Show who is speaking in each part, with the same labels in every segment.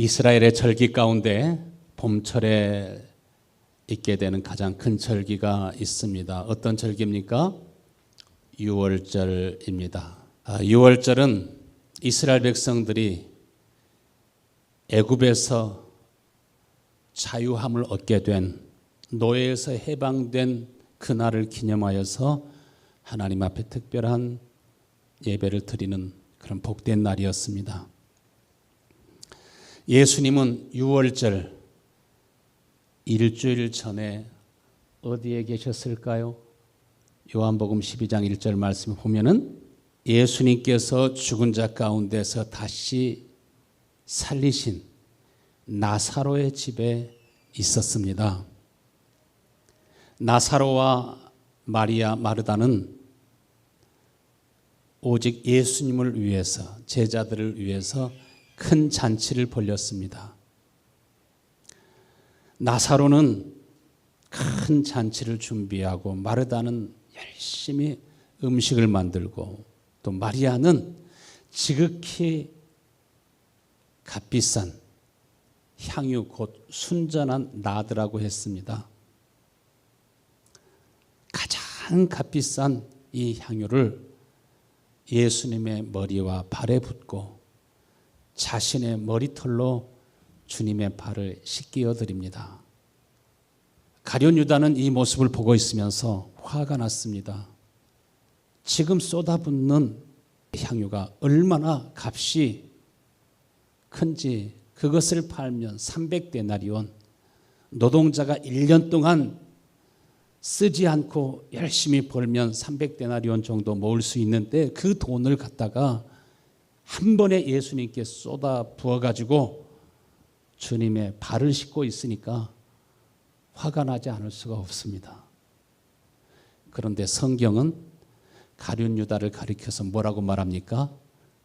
Speaker 1: 이스라엘의 절기 가운데 봄철에 있게 되는 가장 큰 절기가 있습니다. 어떤 절기입니까? 유월절입니다. 유월절은 이스라엘 백성들이 애굽에서 자유함을 얻게 된, 노예에서 해방된 그날을 기념하여서 하나님 앞에 특별한 예배를 드리는 그런 복된 날이었습니다. 예수님은 유월절 일주일 전에 어디에 계셨을까요? 요한복음 12장 1절 말씀을 보면은 예수님께서 죽은 자 가운데서 다시 살리신 나사로의 집에 있었습니다. 나사로와 마리아 마르다는 오직 예수님을 위해서, 제자들을 위해서 큰 잔치를 벌였습니다. 나사로는 큰 잔치를 준비하고 마르다는 열심히 음식을 만들고 또 마리아는 지극히 값비싼 향유 곧 순전한 나드라고 했습니다. 가장 값비싼 이 향유를 예수님의 머리와 발에 붓고 자신의 머리털로 주님의 발을 씻겨 드립니다. 가룟 유다는 이 모습을 보고 있으면서 화가 났습니다. 지금 쏟아붓는 향유가 얼마나 값이 큰지, 그것을 팔면 300데나리온, 노동자가 1년 동안 쓰지 않고 열심히 벌면 300데나리온 정도 모을 수 있는데 그 돈을 갖다가 한 번에 예수님께 쏟아 부어가지고 주님의 발을 씻고 있으니까 화가 나지 않을 수가 없습니다. 그런데 성경은 가룟 유다를 가리켜서 뭐라고 말합니까?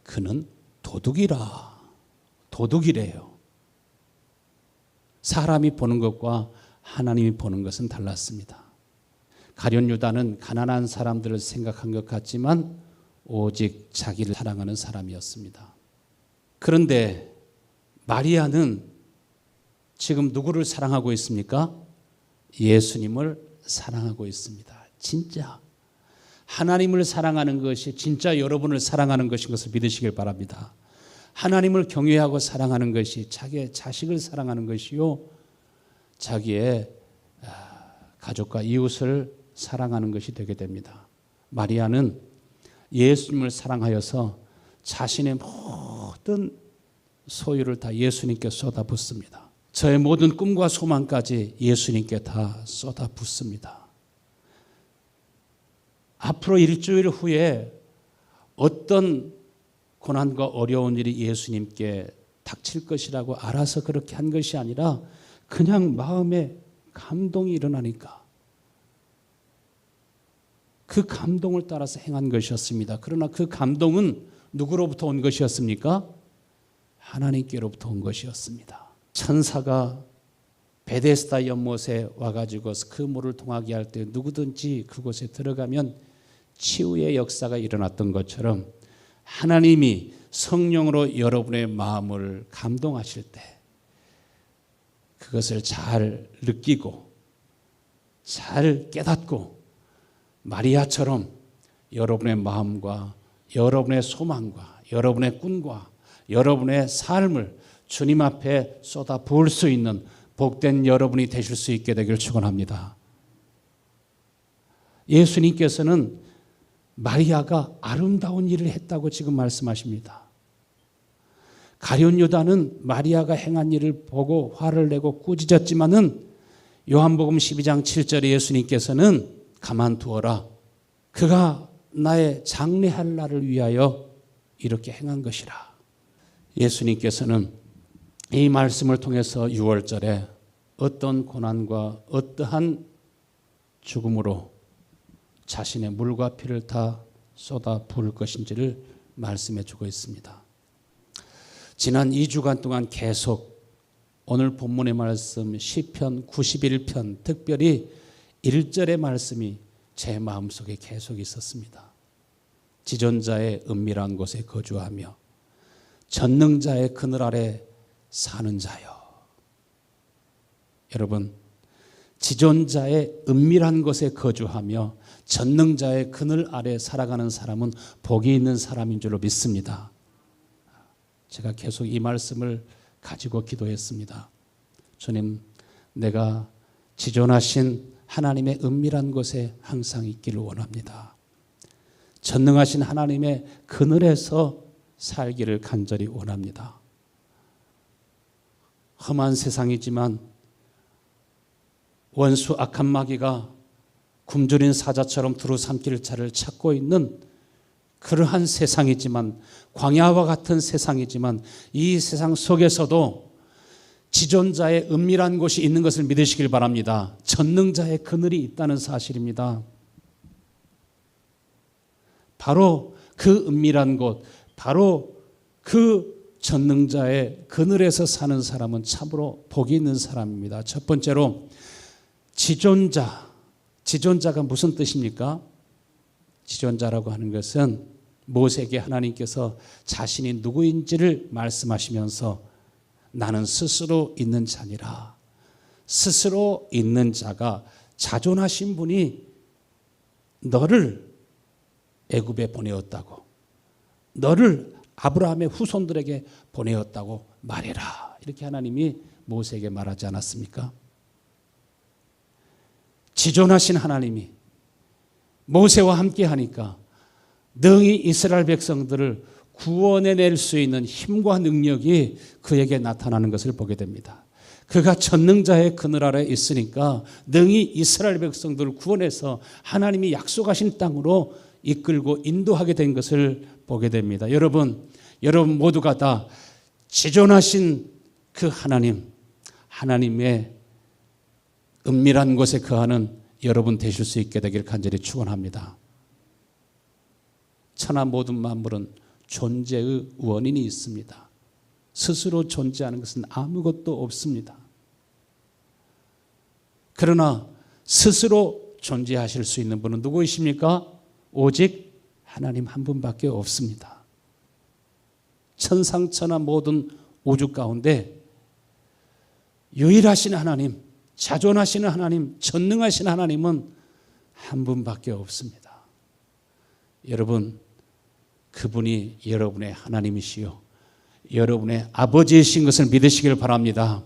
Speaker 1: 그는 도둑이라. 도둑이래요. 사람이 보는 것과 하나님이 보는 것은 달랐습니다. 가룟 유다는 가난한 사람들을 생각한 것 같지만 오직 자기를 사랑하는 사람이었습니다. 그런데 마리아는 지금 누구를 사랑하고 있습니까? 예수님을 사랑하고 있습니다. 진짜 하나님을 사랑하는 것이 진짜 여러분을 사랑하는 것인 것을 믿으시길 바랍니다. 하나님을 경외하고 사랑하는 것이 자기의 자식을 사랑하는 것이요, 자기의 가족과 이웃을 사랑하는 것이 되게 됩니다. 마리아는 예수님을 사랑하여서 자신의 모든 소유를 다 예수님께 쏟아붓습니다. 저의 모든 꿈과 소망까지 예수님께 다 쏟아붓습니다. 앞으로 일주일 후에 어떤 고난과 어려운 일이 예수님께 닥칠 것이라고 알아서 그렇게 한 것이 아니라 그냥 마음에 감동이 일어나니까 그 감동을 따라서 행한 것이었습니다. 그러나 그 감동은 누구로부터 온 것이었습니까? 하나님께로부터 온 것이었습니다. 천사가 베데스다 연못에 와가지고 그 물을 통하게 할 때 누구든지 그곳에 들어가면 치유의 역사가 일어났던 것처럼 하나님이 성령으로 여러분의 마음을 감동하실 때 그것을 잘 느끼고 잘 깨닫고 마리아처럼 여러분의 마음과 여러분의 소망과 여러분의 꿈과 여러분의 삶을 주님 앞에 쏟아 부을 수 있는 복된 여러분이 되실 수 있게 되길 축원합니다. 예수님께서는 마리아가 아름다운 일을 했다고 지금 말씀하십니다. 가룟 유다는 마리아가 행한 일을 보고 화를 내고 꾸짖었지만은 요한복음 12장 7절에 예수님께서는 가만두어라. 그가 나의 장례할 날을 위하여 이렇게 행한 것이라. 예수님께서는 이 말씀을 통해서 6월절에 어떤 고난과 어떠한 죽음으로 자신의 물과 피를 다 쏟아 부을 것인지를 말씀해 주고 있습니다. 지난 2주간 동안 계속 오늘 본문의 말씀 시편 91편 특별히 1절의 말씀이 제 마음속에 계속 있었습니다. 지존자의 은밀한 곳에 거주하며 전능자의 그늘 아래 사는 자요. 여러분, 지존자의 은밀한 곳에 거주하며 전능자의 그늘 아래 살아가는 사람은 복이 있는 사람인 줄로 믿습니다. 제가 계속 이 말씀을 가지고 기도했습니다. 주님, 내가 지존하신 하나님의 은밀한 곳에 항상 있기를 원합니다. 전능하신 하나님의 그늘에서 살기를 간절히 원합니다. 험한 세상이지만 원수 악한 마귀가 굶주린 사자처럼 두루 삼킬 자를 찾고 있는 그러한 세상이지만, 광야와 같은 세상이지만, 이 세상 속에서도 지존자의 은밀한 곳이 있는 것을 믿으시길 바랍니다. 전능자의 그늘이 있다는 사실입니다. 바로 그 은밀한 곳, 바로 그 전능자의 그늘에서 사는 사람은 참으로 복이 있는 사람입니다. 첫 번째로 지존자가 무슨 뜻입니까? 지존자라고 하는 것은 모세에게 하나님께서 자신이 누구인지를 말씀하시면서 나는 스스로 있는 자니라. 스스로 있는 자가 자존하신 분이 너를 애굽에 보내었다고, 너를 아브라함의 후손들에게 보내었다고 말해라. 이렇게 하나님이 모세에게 말하지 않았습니까? 지존하신 하나님이 모세와 함께 하니까 능히 이스라엘 백성들을 구원해낼 수 있는 힘과 능력이 그에게 나타나는 것을 보게 됩니다. 그가 전능자의 그늘 아래 있으니까 능히 이스라엘 백성들을 구원해서 하나님이 약속하신 땅으로 이끌고 인도하게 된 것을 보게 됩니다. 여러분 모두가 다 지존하신 그 하나님의 은밀한 곳에 거하는 여러분 되실 수 있게 되기를 간절히 축원합니다. 천하 모든 만물은 존재의 원인이 있습니다. 스스로 존재하는 것은 아무것도 없습니다. 그러나 스스로 존재하실 수 있는 분은 누구이십니까? 오직 하나님 한 분밖에 없습니다. 천상천하 모든 우주 가운데 유일하신 하나님, 자존하시는 하나님, 전능하신 하나님은 한 분밖에 없습니다. 여러분, 그분이 여러분의 하나님이시요 여러분의 아버지이신 것을 믿으시길 바랍니다.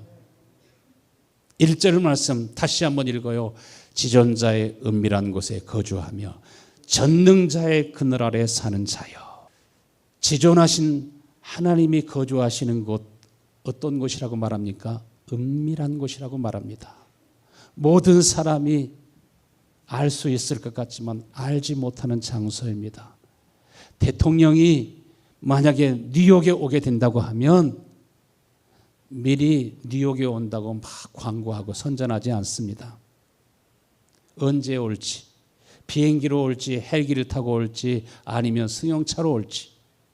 Speaker 1: 1절 말씀 다시 한번 읽어요. 지존자의 은밀한 곳에 거주하며 전능자의 그늘 아래 사는 자여. 지존하신 하나님이 거주하시는 곳, 어떤 곳이라고 말합니까? 은밀한 곳이라고 말합니다. 모든 사람이 알 수 있을 것 같지만 알지 못하는 장소입니다. 대통령이 만약에 뉴욕에 오게 된다고 하면 미리 뉴욕에 온다고 막 광고하고 선전하지 않습니다. 언제 올지, 비행기로 올지, 헬기를 타고 올지, 아니면 승용차로 올지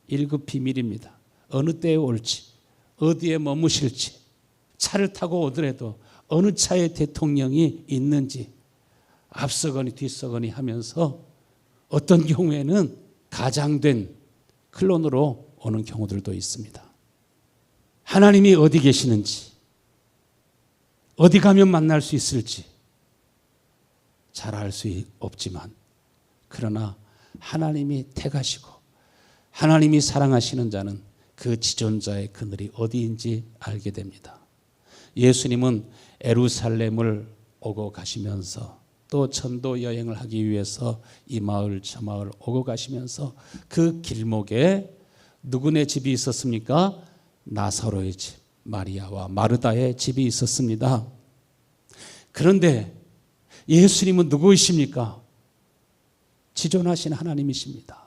Speaker 1: 1급 비밀입니다. 어느 때에 올지, 어디에 머무실지, 차를 타고 오더라도 어느 차에 대통령이 있는지 앞서거니 뒤서거니 하면서 어떤 경우에는 가장된 클론으로 오는 경우들도 있습니다. 하나님이 어디 계시는지, 어디 가면 만날 수 있을지 잘 알 수 없지만, 그러나 하나님이 택하시고 하나님이 사랑하시는 자는 그 지존자의 그늘이 어디인지 알게 됩니다. 예수님은 예루살렘을 오고 가시면서 또 전도 여행을 하기 위해서 이 마을 저 마을 오고 가시면서 그 길목에 누구네 집이 있었습니까? 나사로의 집, 마리아와 마르다의 집이 있었습니다. 그런데 예수님은 누구이십니까? 지존하신 하나님이십니다.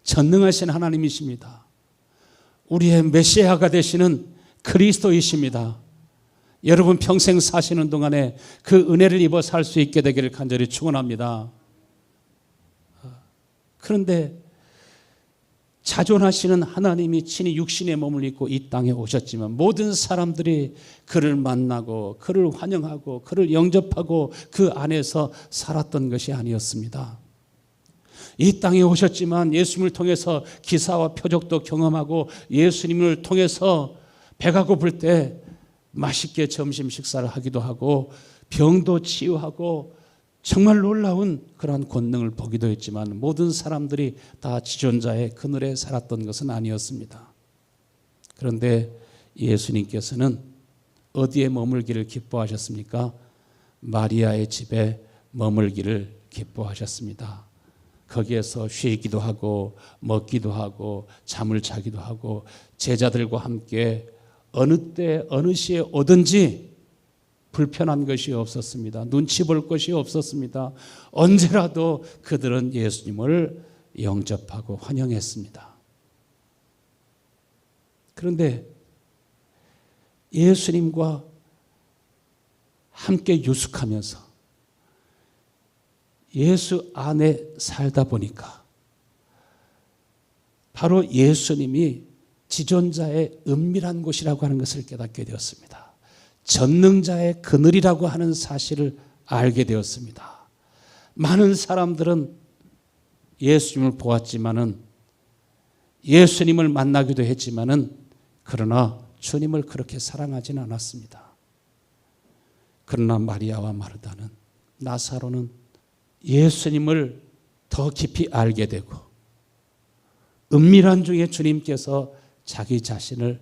Speaker 1: 전능하신 하나님이십니다. 우리의 메시아가 되시는 그리스도이십니다. 여러분 평생 사시는 동안에 그 은혜를 입어 살 수 있게 되기를 간절히 축원합니다. 그런데 자존하시는 하나님이 친히 육신의 몸을 입고 이 땅에 오셨지만 모든 사람들이 그를 만나고 그를 환영하고 그를 영접하고 그 안에서 살았던 것이 아니었습니다. 이 땅에 오셨지만 예수님을 통해서 기사와 표적도 경험하고 예수님을 통해서 배가 고플 때 맛있게 점심 식사를 하기도 하고 병도 치유하고 정말 놀라운 그러한 권능을 보기도 했지만 모든 사람들이 다 지존자의 그늘에 살았던 것은 아니었습니다. 그런데 예수님께서는 어디에 머물기를 기뻐하셨습니까? 마리아의 집에 머물기를 기뻐하셨습니다. 거기에서 쉬기도 하고 먹기도 하고 잠을 자기도 하고 제자들과 함께 어느 때 어느 시에 오든지 불편한 것이 없었습니다. 눈치 볼 것이 없었습니다. 언제라도 그들은 예수님을 영접하고 환영했습니다. 그런데 예수님과 함께 유숙하면서 예수 안에 살다 보니까 바로 예수님이 지존자의 은밀한 곳이라고 하는 것을 깨닫게 되었습니다. 전능자의 그늘이라고 하는 사실을 알게 되었습니다. 많은 사람들은 예수님을 보았지만은 예수님을 만나기도 했지만은 그러나 주님을 그렇게 사랑하지는 않았습니다. 그러나 마리아와 마르다는 나사로는 예수님을 더 깊이 알게 되고 은밀한 중에 주님께서 자기 자신을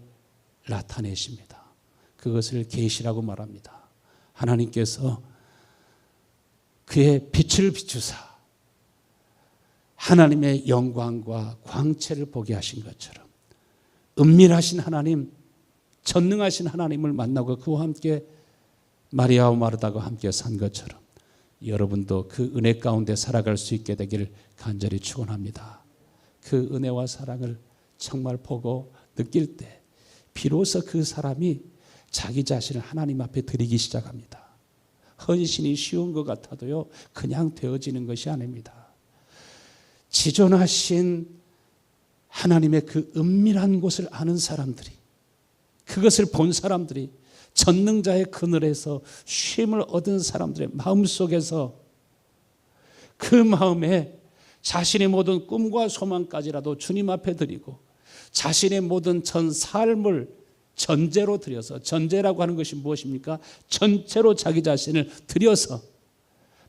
Speaker 1: 나타내십니다. 그것을 계시라고 말합니다. 하나님께서 그의 빛을 비추사 하나님의 영광과 광채를 보게 하신 것처럼 은밀하신 하나님, 전능하신 하나님을 만나고 그와 함께 마리아와 마르다가 함께 산 것처럼 여러분도 그 은혜 가운데 살아갈 수 있게 되기를 간절히 축원합니다. 그 은혜와 사랑을 정말 보고 느낄 때 비로소 그 사람이 자기 자신을 하나님 앞에 드리기 시작합니다. 헌신이 쉬운 것 같아도요, 그냥 되어지는 것이 아닙니다. 지존하신 하나님의 그 은밀한 곳을 아는 사람들이, 그것을 본 사람들이, 전능자의 그늘에서 쉼을 얻은 사람들의 마음속에서 그 마음에 자신의 모든 꿈과 소망까지라도 주님 앞에 드리고 자신의 모든 전 삶을 전제로 드려서, 전제라고 하는 것이 무엇입니까? 전체로 자기 자신을 드려서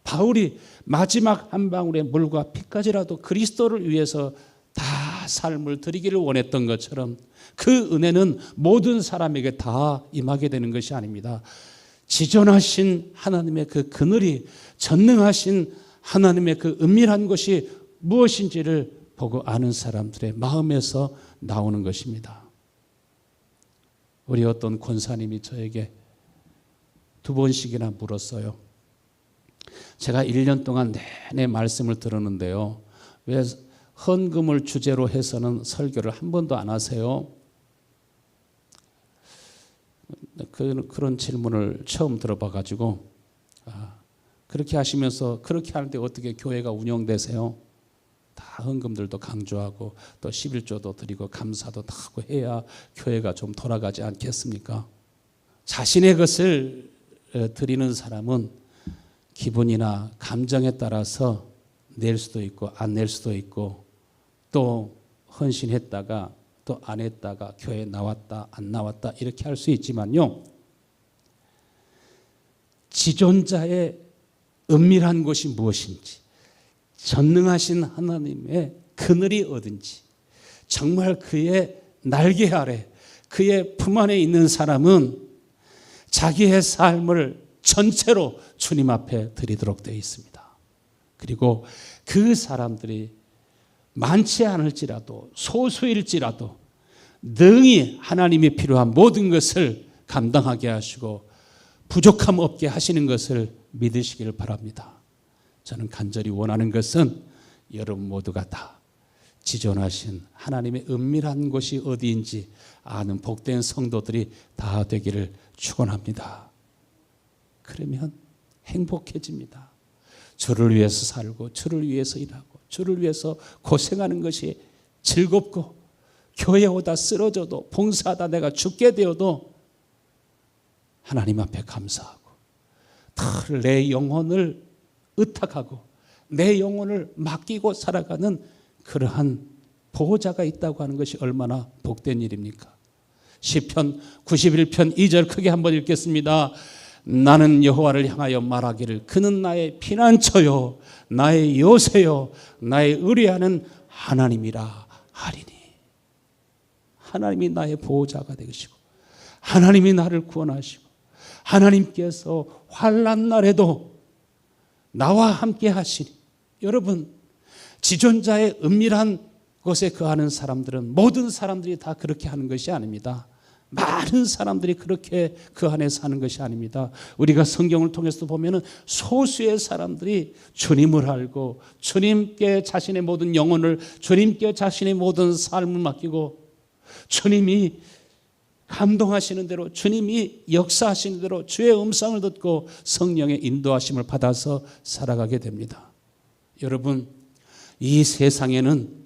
Speaker 1: 바울이 마지막 한 방울의 물과 피까지라도 그리스도를 위해서 다 삶을 드리기를 원했던 것처럼 그 은혜는 모든 사람에게 다 임하게 되는 것이 아닙니다. 지존하신 하나님의 그 그늘이, 전능하신 하나님의 그 은밀한 것이 무엇인지를 보고 아는 사람들의 마음에서 나오는 것입니다. 우리 어떤 권사님이 저에게 2번씩이나 물었어요. 제가 1년 동안 내내 말씀을 들었는데요, 왜 헌금을 주제로 해서는 설교를 한 번도 안 하세요? 그런 질문을 처음 들어봐가지고, 그렇게 하시면서 그렇게 하는데 어떻게 교회가 운영되세요? 다 헌금들도 강조하고 또 11조도 드리고 감사도 다 하고 해야 교회가 좀 돌아가지 않겠습니까? 자신의 것을 드리는 사람은 기분이나 감정에 따라서 낼 수도 있고 안 낼 수도 있고, 또 헌신했다가 또 안 했다가 교회에 나왔다 안 나왔다 이렇게 할 수 있지만요, 지존자의 은밀한 곳이 무엇인지, 전능하신 하나님의 그늘이 어딘지, 정말 그의 날개 아래, 그의 품 안에 있는 사람은 자기의 삶을 전체로 주님 앞에 드리도록 되어 있습니다. 그리고 그 사람들이 많지 않을지라도 소수일지라도 능히 하나님이 필요한 모든 것을 감당하게 하시고 부족함 없게 하시는 것을 믿으시기를 바랍니다. 저는 간절히 원하는 것은 여러분 모두가 다 지존하신 하나님의 은밀한 곳이 어디인지 아는 복된 성도들이 다 되기를 축원합니다. 그러면 행복해집니다. 주를 위해서 살고 주를 위해서 일하고 주를 위해서 고생하는 것이 즐겁고, 교회에 오다 쓰러져도 봉사하다 내가 죽게 되어도 하나님 앞에 감사하고 내 영혼을 의탁하고 내 영혼을 맡기고 살아가는 그러한 보호자가 있다고 하는 것이 얼마나 복된 일입니까? 시편 91편 2절 크게 한번 읽겠습니다. 나는 여호와를 향하여 말하기를 그는 나의 피난처요 나의 요새요 나의 의뢰하는 하나님이라 하리니. 하나님이 나의 보호자가 되시고 하나님이 나를 구원하시고 하나님께서 환난 날에도 나와 함께 하시니. 여러분, 지존자의 은밀한 곳에 거하는 사람들은 모든 사람들이 다 그렇게 하는 것이 아닙니다. 많은 사람들이 그렇게 그 안에 사는 것이 아닙니다. 우리가 성경을 통해서 보면은 소수의 사람들이 주님을 알고 주님께 자신의 모든 영혼을, 주님께 자신의 모든 삶을 맡기고 주님이 감동하시는 대로, 주님이 역사하시는 대로 주의 음성을 듣고 성령의 인도하심을 받아서 살아가게 됩니다. 여러분, 이 세상에는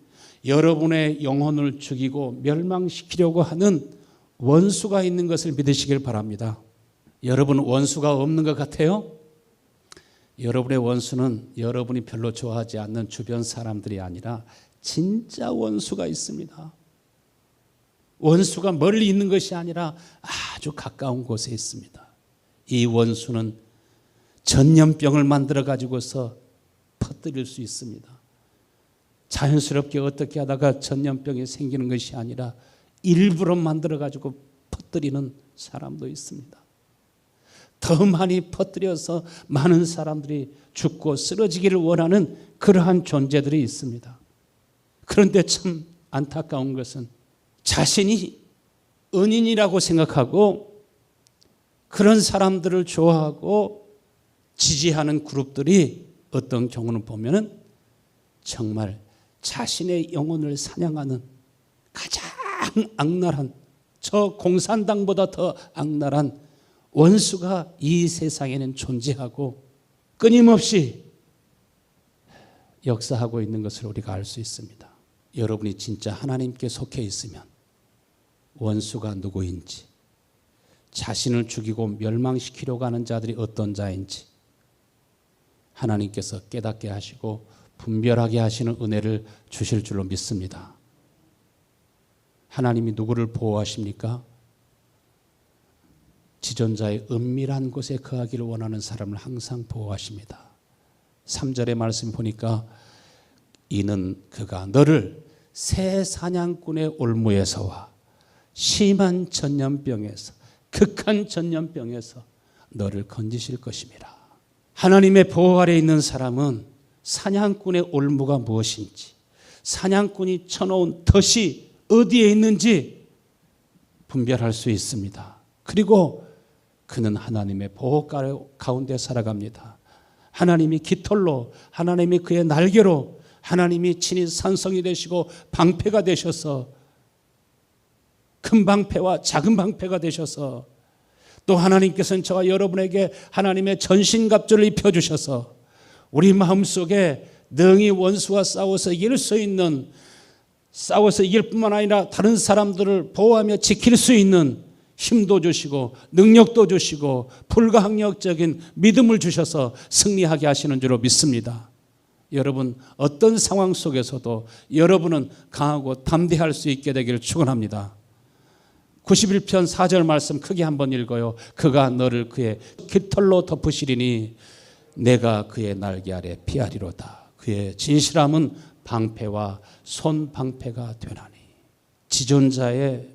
Speaker 1: 여러분의 영혼을 죽이고 멸망시키려고 하는 원수가 있는 것을 믿으시길 바랍니다. 여러분, 원수가 없는 것 같아요? 여러분의 원수는 여러분이 별로 좋아하지 않는 주변 사람들이 아니라 진짜 원수가 있습니다. 원수가 멀리 있는 것이 아니라 아주 가까운 곳에 있습니다. 이 원수는 전염병을 만들어 가지고서 퍼뜨릴 수 있습니다. 자연스럽게 어떻게 하다가 전염병이 생기는 것이 아니라 일부러 만들어 가지고 퍼뜨리는 사람도 있습니다. 더 많이 퍼뜨려서 많은 사람들이 죽고 쓰러지기를 원하는 그러한 존재들이 있습니다. 그런데 참 안타까운 것은 자신이 은인이라고 생각하고 그런 사람들을 좋아하고 지지하는 그룹들이 어떤 경우는 보면은 정말 자신의 영혼을 사냥하는 가장 악랄한, 저 공산당보다 더 악랄한 원수가 이 세상에는 존재하고 끊임없이 역사하고 있는 것을 우리가 알 수 있습니다. 여러분이 진짜 하나님께 속해 있으면 원수가 누구인지, 자신을 죽이고 멸망시키려고 하는 자들이 어떤 자인지 하나님께서 깨닫게 하시고 분별하게 하시는 은혜를 주실 줄로 믿습니다. 하나님이 누구를 보호하십니까? 지존자의 은밀한 곳에 거하기를 원하는 사람을 항상 보호하십니다. 3절의 말씀 보니까 이는 그가 너를 새 사냥꾼의 올무에서와 심한 전염병에서, 극한 전염병에서 너를 건지실 것입니다. 하나님의 보호 아래 있는 사람은 사냥꾼의 올무가 무엇인지, 사냥꾼이 쳐놓은 덫이 어디에 있는지 분별할 수 있습니다. 그리고 그는 하나님의 보호 가운데 살아갑니다. 하나님이 깃털로, 하나님이 그의 날개로, 하나님이 친히 산성이 되시고 방패가 되셔서, 큰 방패와 작은 방패가 되셔서, 또 하나님께서는 저와 여러분에게 하나님의 전신갑주를 입혀주셔서 우리 마음속에 능히 원수와 싸워서 이길 수 있는, 싸워서 이길 뿐만 아니라 다른 사람들을 보호하며 지킬 수 있는 힘도 주시고 능력도 주시고 불가항력적인 믿음을 주셔서 승리하게 하시는 줄로 믿습니다. 여러분, 어떤 상황 속에서도 여러분은 강하고 담대할 수 있게 되기를 축원합니다. 91편 4절 말씀 크게 한번 읽어요. 그가 너를 그의 깃털로 덮으시리니 내가 그의 날개 아래 피하리로다. 그의 진실함은 방패와 손방패가 되나니. 지존자의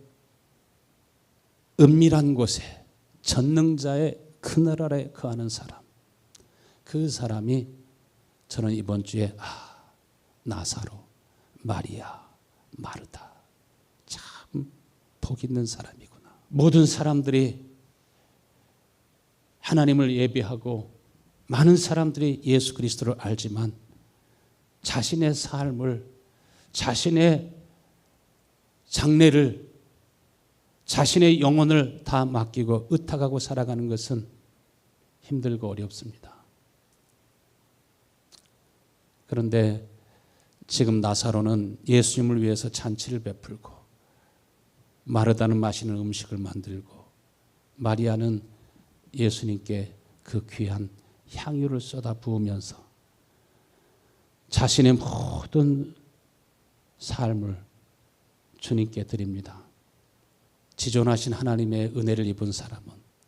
Speaker 1: 은밀한 곳에, 전능자의 그늘 아래 거하는 사람, 그 사람이 저는 이번 주에 나사로, 마리아, 마르다, 참 복 있는 사람이구나. 모든 사람들이 하나님을 예배하고 많은 사람들이 예수 그리스도를 알지만 자신의 삶을, 자신의 장래를, 자신의 영혼을 다 맡기고 의탁하고 살아가는 것은 힘들고 어렵습니다. 그런데 지금 나사로는 예수님을 위해서 잔치를 베풀고, 마르다는 맛있는 음식을 만들고, 마리아는 예수님께 그 귀한 향유를 쏟아 부으면서 자신의 모든 삶을 주님께 드립니다. 지존하신 하나님의 은혜를 입은 사람은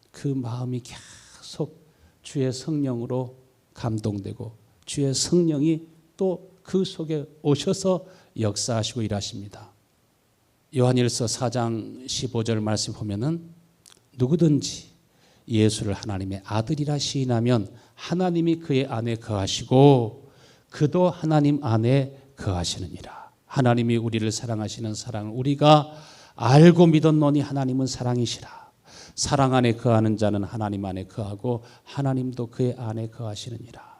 Speaker 1: 그 마음이 계속 주의 성령으로 감동되고 주의 성령이 또 그 속에 오셔서 역사하시고 일하십니다. 요한일서 4장 15절 말씀 보면은 누구든지 예수를 하나님의 아들이라 시인하면 하나님이 그의 안에 거하시고 그도 하나님 안에 거하시느니라. 하나님이 우리를 사랑하시는 사랑을 우리가 알고 믿었노니 하나님은 사랑이시라. 사랑 안에 거하는 자는 하나님 안에 거하고 하나님도 그의 안에 거하시느니라.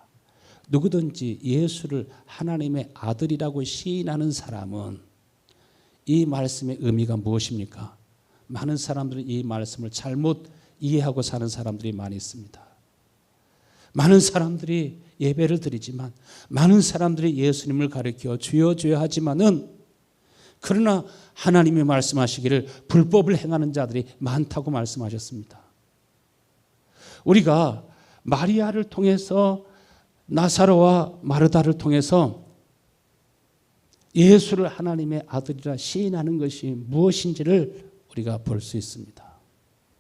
Speaker 1: 누구든지 예수를 하나님의 아들이라고 시인하는 사람은 이 말씀의 의미가 무엇입니까? 많은 사람들은 이 말씀을 잘못 이해하고 사는 사람들이 많이 있습니다. 많은 사람들이 예배를 드리지만 많은 사람들이 예수님을 가리켜 주여 주여 하지만은 그러나 하나님이 말씀하시기를 불법을 행하는 자들이 많다고 말씀하셨습니다. 우리가 마리아를 통해서 나사로와 마르다를 통해서 예수를 하나님의 아들이라 시인하는 것이 무엇인지를 우리가 볼 수 있습니다.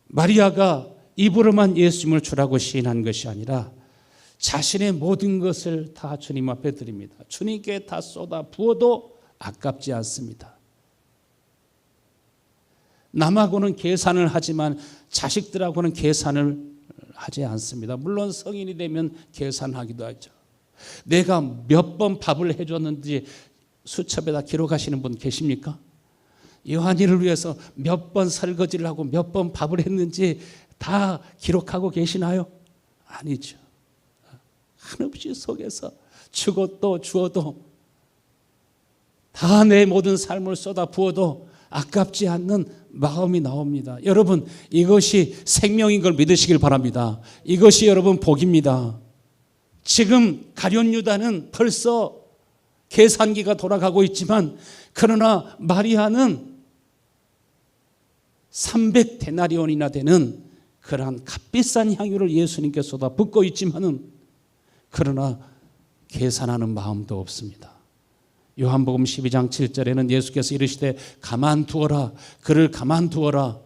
Speaker 1: 마리아가 입으로만 예수님을 주라고 시인한 것이 아니라 자신의 모든 것을 다 주님 앞에 드립니다. 주님께 다 쏟아 부어도 아깝지 않습니다. 남하고는 계산을 하지만 자식들하고는 계산을 하지 않습니다. 물론 성인이 되면 계산하기도 하죠. 내가 몇 번 밥을 해줬는지 수첩에다 기록하시는 분 계십니까? 요한이를 위해서 몇 번 설거지를 하고 몇 번 밥을 했는지 다 기록하고 계시나요? 아니죠. 한없이 속에서 주고 또 주어도 다 내 모든 삶을 쏟아 부어도 아깝지 않는 마음이 나옵니다. 여러분, 이것이 생명인 걸 믿으시길 바랍니다. 이것이 여러분 복입니다. 지금 가룟 유다는 벌써 계산기가 돌아가고 있지만 그러나 마리아는 300데나리온이나 되는 그러한 값비싼 향유를 예수님께 쏟아 붓고 있지만은 그러나 계산하는 마음도 없습니다. 요한복음 12장 7절에는 예수께서 이르시되 가만두어라, 그를 가만두어라.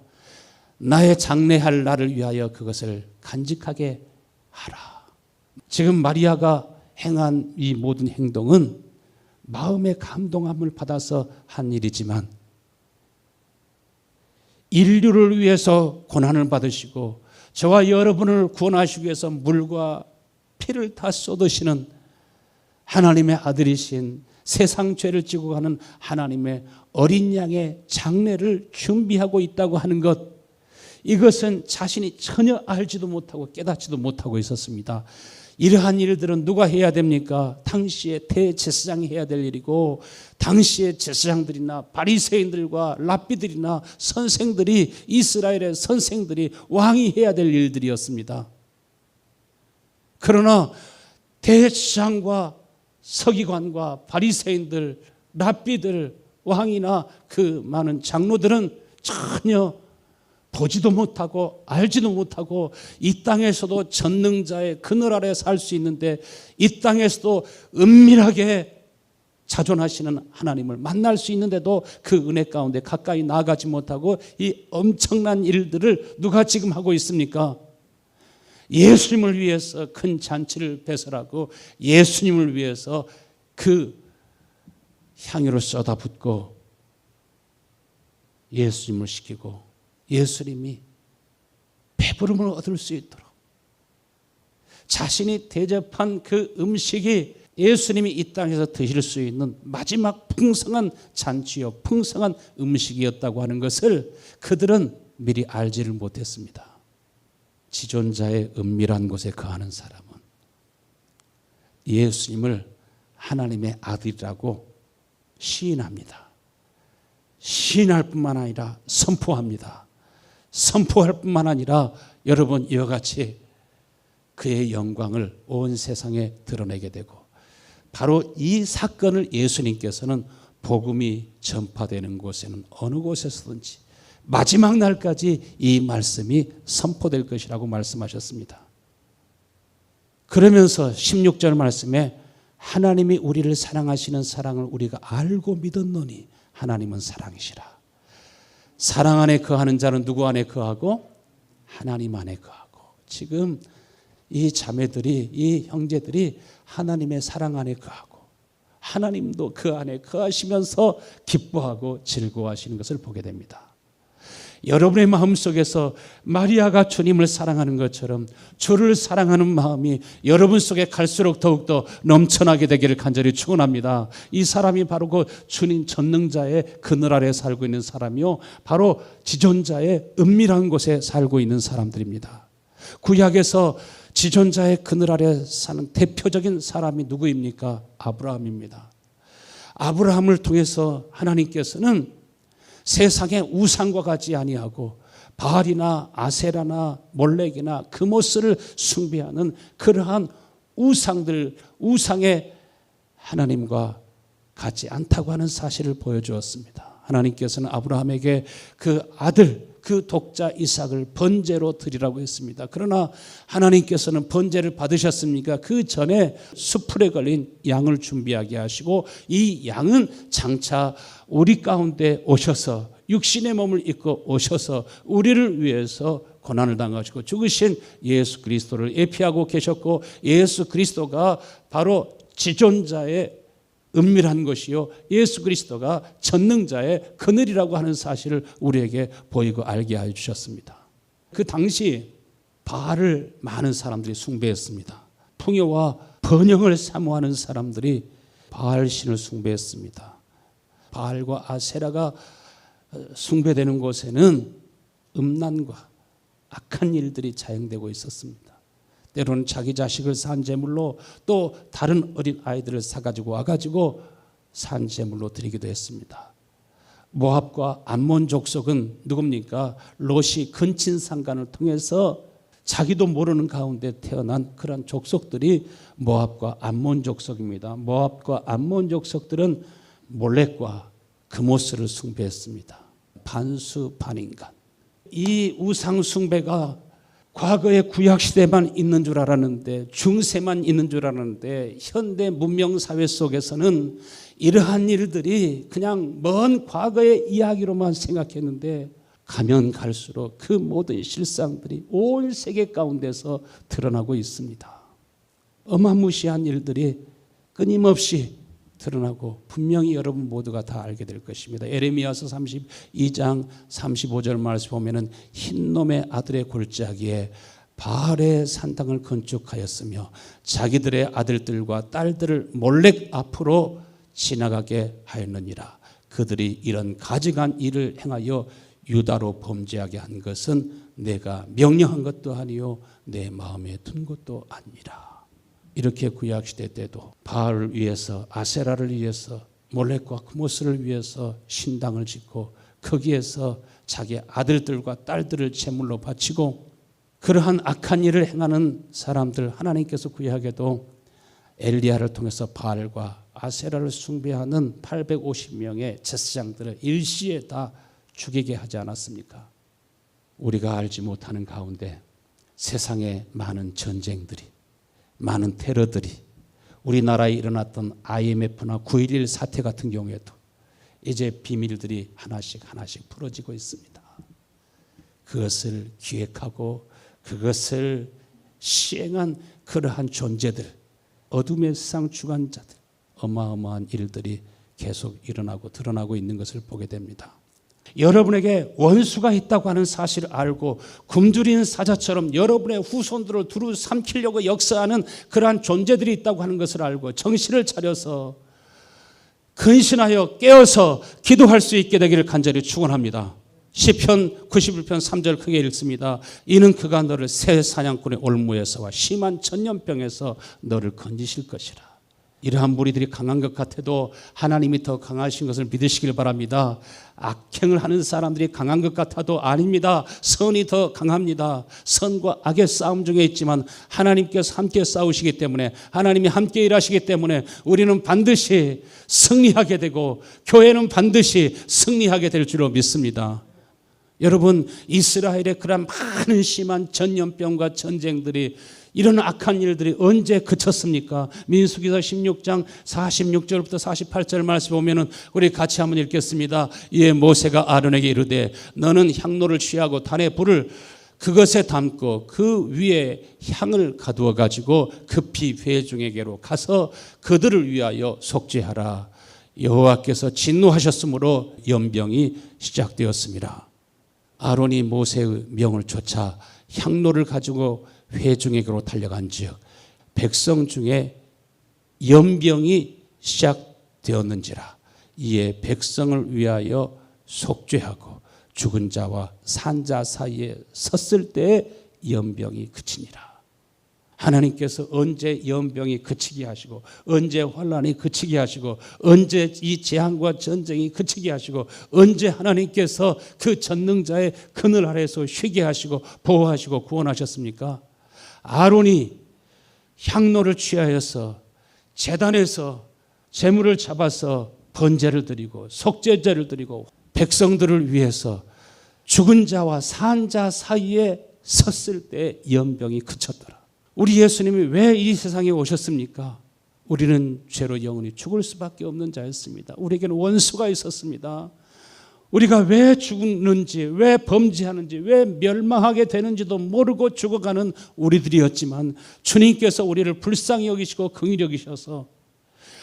Speaker 1: 나의 장례할 날을 위하여 그것을 간직하게 하라. 지금 마리아가 행한 이 모든 행동은 마음의 감동함을 받아서 한 일이지만 인류를 위해서 고난을 받으시고 저와 여러분을 구원하시기 위해서 물과 피를 다 쏟으시는 하나님의 아들이신 세상 죄를 지고 가는 하나님의 어린 양의 장례를 준비하고 있다고 하는 것, 이것은 자신이 전혀 알지도 못하고 깨닫지도 못하고 있었습니다. 이러한 일들은 누가 해야 됩니까? 당시의 대제사장이 해야 될 일이고 당시의 제사장들이나 바리새인들과 랍비들이나 선생들이, 이스라엘의 선생들이, 왕이 해야 될 일들이었습니다. 그러나 대제사장과 서기관과 바리새인들, 랍비들, 왕이나 그 많은 장로들은 전혀 보지도 못하고 알지도 못하고 이 땅에서도 전능자의 그늘 아래 살 수 있는데 이 땅에서도 은밀하게 자존하시는 하나님을 만날 수 있는데도 그 은혜 가운데 가까이 나아가지 못하고 이 엄청난 일들을 누가 지금 하고 있습니까? 예수님을 위해서 큰 잔치를 배설하고 예수님을 위해서 그 향유를 쏟아붓고 예수님을 시키고 예수님이 배부름을 얻을 수 있도록 자신이 대접한 그 음식이 예수님이 이 땅에서 드실 수 있는 마지막 풍성한 잔치요, 풍성한 음식이었다고 하는 것을 그들은 미리 알지를 못했습니다. 지존자의 은밀한 곳에 거하는 사람은 예수님을 하나님의 아들이라고 시인합니다. 시인할 뿐만 아니라 선포합니다. 선포할 뿐만 아니라 여러분 이와 같이 그의 영광을 온 세상에 드러내게 되고 바로 이 사건을 예수님께서는 복음이 전파되는 곳에는 어느 곳에서든지 마지막 날까지 이 말씀이 선포될 것이라고 말씀하셨습니다. 그러면서 16절 말씀에 하나님이 우리를 사랑하시는 사랑을 우리가 알고 믿었노니 하나님은 사랑이시라. 사랑 안에 거하는 자는 누구 안에 거하고? 하나님 안에 거하고. 지금 이 자매들이, 이 형제들이 하나님의 사랑 안에 거하고 하나님도 그 안에 거하시면서 기뻐하고 즐거워하시는 것을 보게 됩니다. 여러분의 마음속에서 마리아가 주님을 사랑하는 것처럼 주를 사랑하는 마음이 여러분 속에 갈수록 더욱더 넘쳐나게 되기를 간절히 축원합니다. 이 사람이 바로 그 주님 전능자의 그늘 아래 살고 있는 사람이요, 바로 지존자의 은밀한 곳에 살고 있는 사람들입니다. 구약에서 지존자의 그늘 아래 사는 대표적인 사람이 누구입니까? 아브라함입니다. 아브라함을 통해서 하나님께서는 세상의 우상과 같지 아니하고 바알이나 아세라나 몰렉이나 그모스를 숭배하는 그러한 우상들, 우상의 하나님과 같지 않다고 하는 사실을 보여주었습니다. 하나님께서는 아브라함에게 그 아들, 그 독자 이삭을 번제로 드리라고 했습니다. 그러나 하나님께서는 번제를 받으셨습니까? 그 전에 수풀에 걸린 양을 준비하게 하시고 이 양은 장차 우리 가운데 오셔서 육신의 몸을 입고 오셔서 우리를 위해서 고난을 당하시고 죽으신 예수 그리스도를 예표하고 계셨고, 예수 그리스도가 바로 지존자의 은밀한 것이요 예수 그리스도가 전능자의 그늘이라고 하는 사실을 우리에게 보이고 알게 해 주셨습니다. 그 당시 바알을 많은 사람들이 숭배했습니다. 풍요와 번영을 사모하는 사람들이 바알 신을 숭배했습니다. 바알과 아세라가 숭배되는 곳에는 음란과 악한 일들이 자행되고 있었습니다. 때로는 자기 자식을 산제물로, 또 다른 어린 아이들을 사가지고 와가지고 산제물로 드리기도 했습니다. 모압과 암몬 족속은 누굽니까? 롯이 근친상간을 통해서 자기도 모르는 가운데 태어난 그런 족속들이 모압과 암몬 족속입니다. 모압과 암몬 족속들은 몰렉과 그모스를 숭배했습니다. 반수반인간. 이 우상 숭배가 과거의 구약시대만 있는 줄 알았는데, 중세만 있는 줄 알았는데, 현대 문명사회 속에서는 이러한 일들이 그냥 먼 과거의 이야기로만 생각했는데 가면 갈수록 그 모든 실상들이 온 세계 가운데서 드러나고 있습니다. 어마무시한 일들이 끊임없이 드러나고 분명히 여러분 모두가 다 알게 될 것입니다. 에레미야서 32장 35절 말씀 보면은 흰놈의 아들의 골짜기에 바알의 산당을 건축하였으며 자기들의 아들들과 딸들을 몰렉 앞으로 지나가게 하였느니라. 그들이 이런 가증한 일을 행하여 유다로 범죄하게 한 것은 내가 명령한 것도 아니요 내 마음에 둔 것도 아니라. 이렇게 구약시대 때도 바알을 위해서, 아세라를 위해서, 몰렉과 그모스를 위해서 신당을 짓고 거기에서 자기 아들들과 딸들을 제물로 바치고, 그러한 악한 일을 행하는 사람들, 하나님께서 구약에도 엘리야를 통해서 바알과 아세라를 숭배하는 850명의 제사장들을 일시에 다 죽이게 하지 않았습니까? 우리가 알지 못하는 가운데 세상에 많은 전쟁들이, 많은 테러들이, 우리나라에 일어났던 IMF나 9.11 사태 같은 경우에도 이제 비밀들이 하나씩 풀어지고 있습니다. 그것을 기획하고 그것을 시행한 그러한 존재들, 어둠의 세상 주관자들, 어마어마한 일들이 계속 일어나고 드러나고 있는 것을 보게 됩니다. 여러분에게 원수가 있다고 하는 사실을 알고 굶주린 사자처럼 여러분의 후손들을 두루 삼키려고 역사하는 그러한 존재들이 있다고 하는 것을 알고 정신을 차려서 근신하여 깨어서 기도할 수 있게 되기를 간절히 축원합니다. 시편 91편 3절 크게 읽습니다. 이는 그가 너를 새 사냥꾼의 올무에서와 심한 전염병에서 너를 건지실 것이라. 이러한 무리들이 강한 것 같아도 하나님이 더 강하신 것을 믿으시길 바랍니다. 악행을 하는 사람들이 강한 것 같아도 아닙니다. 선이 더 강합니다. 선과 악의 싸움 중에 있지만 하나님께서 함께 싸우시기 때문에, 하나님이 함께 일하시기 때문에 우리는 반드시 승리하게 되고 교회는 반드시 승리하게 될 줄로 믿습니다. 여러분, 이스라엘의 그런 많은 심한 전염병과 전쟁들이 이런 악한 일들이 언제 그쳤습니까? 민수기서 16장 46절부터 48절 말씀 보면은 우리 같이 한번 읽겠습니다. 이에 모세가 아론에게 이르되 너는 향로를 취하고 단의 불을 그것에 담고 그 위에 향을 가두어 가지고 급히 회중에게로 가서 그들을 위하여 속죄하라. 여호와께서 진노하셨으므로 연병이 시작되었습니다. 아론이 모세의 명을 쫓아 향로를 가지고 회중에게로 달려간즉 백성 중에 연병이 시작되었는지라. 이에 백성을 위하여 속죄하고 죽은 자와 산 자 사이에 섰을 때에 연병이 그치니라. 하나님께서 언제 연병이 그치게 하시고 언제 환난이 그치게 하시고 언제 이 재앙과 전쟁이 그치게 하시고 언제 하나님께서 그 전능자의 그늘 아래에서 쉬게 하시고 보호하시고 구원하셨습니까? 아론이 향로를 취하여서 제단에서 제물을 잡아서 번제를 드리고 속죄제를 드리고 백성들을 위해서 죽은 자와 산 자 사이에 섰을 때 연병이 그쳤더라. 우리 예수님이 왜 이 세상에 오셨습니까? 우리는 죄로 영원히 죽을 수밖에 없는 자였습니다. 우리에게는 원수가 있었습니다. 우리가 왜 죽는지, 왜 범죄하는지, 왜 멸망하게 되는지도 모르고 죽어가는 우리들이었지만 주님께서 우리를 불쌍히 여기시고 긍휼히 여기셔서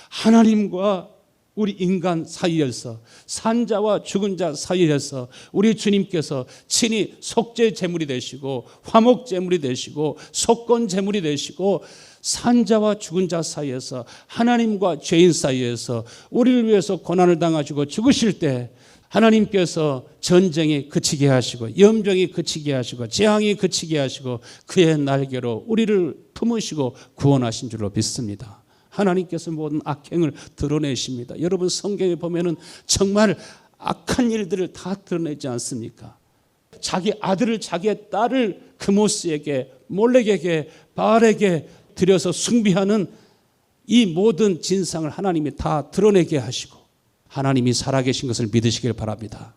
Speaker 1: 하나님과 우리 인간 사이에서 산자와 죽은 자 사이에서 우리 주님께서 친히 속죄 제물이 되시고 화목 제물이 되시고 속건 제물이 되시고 산자와 죽은 자 사이에서 하나님과 죄인 사이에서 우리를 위해서 고난을 당하시고 죽으실 때 하나님께서 전쟁이 그치게 하시고 연병이 그치게 하시고 재앙이 그치게 하시고 그의 날개로 우리를 품으시고 구원하신 줄로 믿습니다. 하나님께서 모든 악행을 드러내십니다. 여러분 성경에 보면은 정말 악한 일들을 다 드러내지 않습니까? 자기 아들을 자기의 딸을 그모스에게 몰렉에게 바알에게 드려서 숭배하는 이 모든 진상을 하나님이 다 드러내게 하시고 하나님이 살아계신 것을 믿으시길 바랍니다.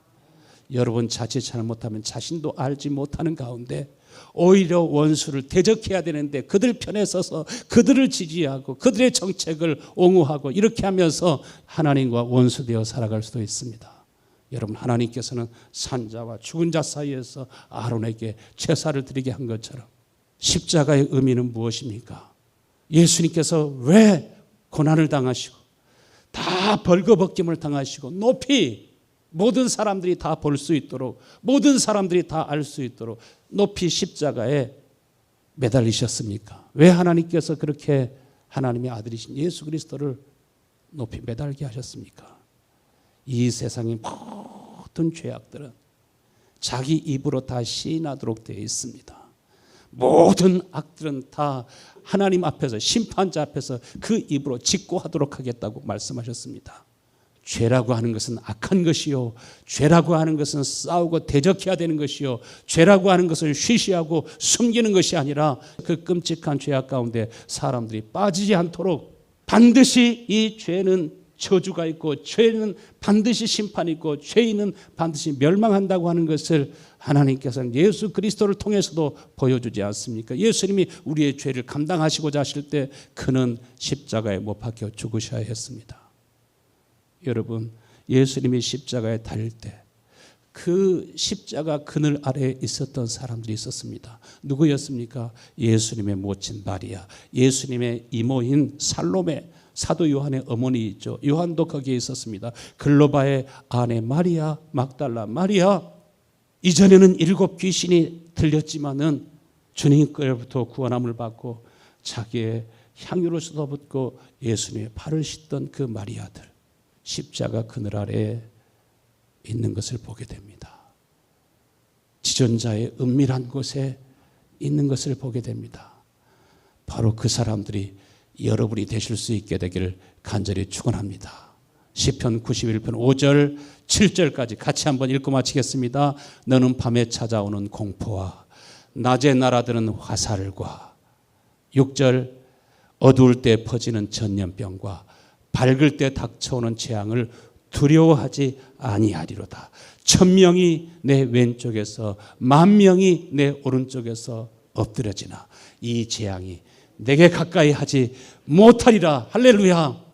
Speaker 1: 여러분 자칫 잘못하면 자신도 알지 못하는 가운데 오히려 원수를 대적해야 되는데 그들 편에 서서 그들을 지지하고 그들의 정책을 옹호하고 이렇게 하면서 하나님과 원수되어 살아갈 수도 있습니다. 여러분 하나님께서는 산자와 죽은 자 사이에서 아론에게 제사를 드리게 한 것처럼 십자가의 의미는 무엇입니까? 예수님께서 왜 고난을 당하시고 다 벌거벗김을 당하시고 높이 모든 사람들이 다 볼 수 있도록 모든 사람들이 다 알 수 있도록 높이 십자가에 매달리셨습니까? 왜 하나님께서 그렇게 하나님의 아들이신 예수 그리스도를 높이 매달게 하셨습니까? 이 세상의 모든 죄악들은 자기 입으로 다 시인하도록 되어 있습니다. 모든 악들은 다 하나님 앞에서 심판자 앞에서 그 입으로 직고하도록 하겠다고 말씀하셨습니다. 죄라고 하는 것은 악한 것이요 죄라고 하는 것은 싸우고 대적해야 되는 것이요 죄라고 하는 것을 쉬쉬하고 숨기는 것이 아니라 그 끔찍한 죄악 가운데 사람들이 빠지지 않도록 반드시 이 죄는 저주가 있고 죄는 반드시 심판이 있고 죄인은 반드시 멸망한다고 하는 것을 하나님께서는 예수 그리스도를 통해서도 보여주지 않습니까? 예수님이 우리의 죄를 감당하시고자 하실 때 그는 십자가에 못 박혀 죽으셔야 했습니다. 여러분 예수님이 십자가에 달릴 때 그 십자가 그늘 아래에 있었던 사람들이 있었습니다. 누구였습니까? 예수님의 모친 마리아, 예수님의 이모인 살로메, 사도 요한의 어머니 있죠. 요한도 거기에 있었습니다. 글로바의 아내 마리아, 막달라 마리아. 이전에는 7 귀신이 들렸지만은 주님께로부터 구원함을 받고 자기의 향유를 쏟아붓고 예수님의 발을 씻던 그 마리아들, 십자가 그늘 아래에 있는 것을 보게 됩니다. 지존자의 은밀한 곳에 있는 것을 보게 됩니다. 바로 그 사람들이 여러분이 되실 수 있게 되기를 간절히 축원합니다. 시편 91편 5절 7절까지 같이 한번 읽고 마치겠습니다. 너는 밤에 찾아오는 공포와 낮에 날아드는 화살과 6절 어두울 때 퍼지는 전염병과 밝을 때 닥쳐오는 재앙을 두려워하지 아니하리로다. 1000명이 내 왼쪽에서 10,000명이 내 오른쪽에서 엎드려지나 이 재앙이 내게 가까이 하지 못하리라. 할렐루야.